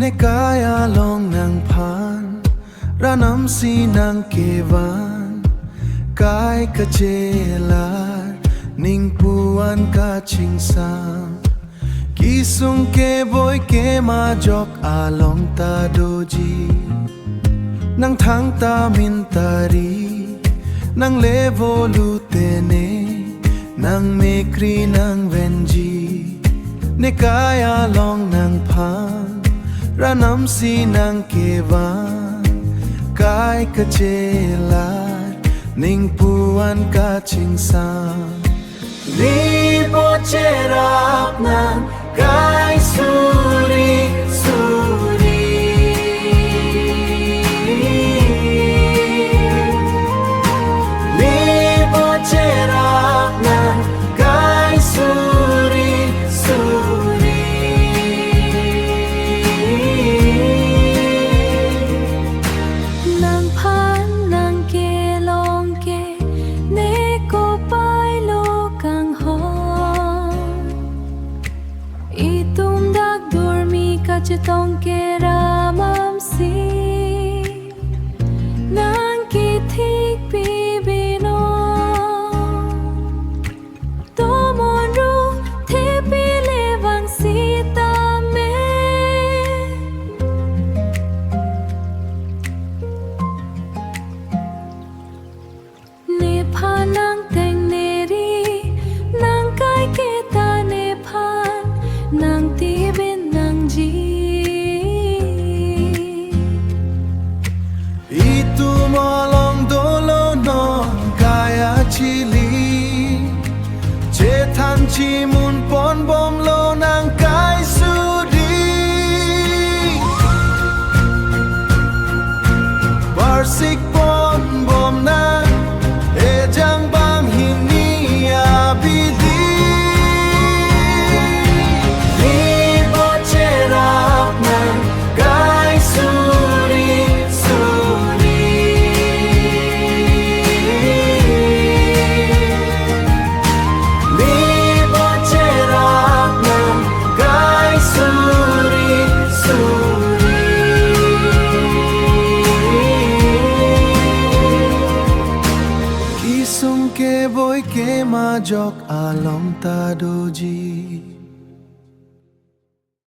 Nekai Along nangphan ranam si nangkevan kai kachelar ning puan kaching sam Kisung keboi ke majok along ta doji nang thangta minta Nangle volu tene nang mekri nangven Nekai Along nangphan ranam si nangkevan kai kachelar ning puan kaching sam boche rapnang kai suri suri boche rapnang kai suri suri nangphan nangkelong ke ne kopai lo kanghon Itum durmi kachetong ke ramam si nang kithik binong Tomon-ruve thepi levang sita me ne phan nang teng neri nang kai ke ta ne phan nang ti bin nang ji Itum along dolo non kaya chili che than chi mun pon bom lo nang kai suri barsik pon bom nang e-jang bang hini abidi boche rapnang kai suri suri boche rapnang kai suri suri Kisung keboi ke majok along ta doji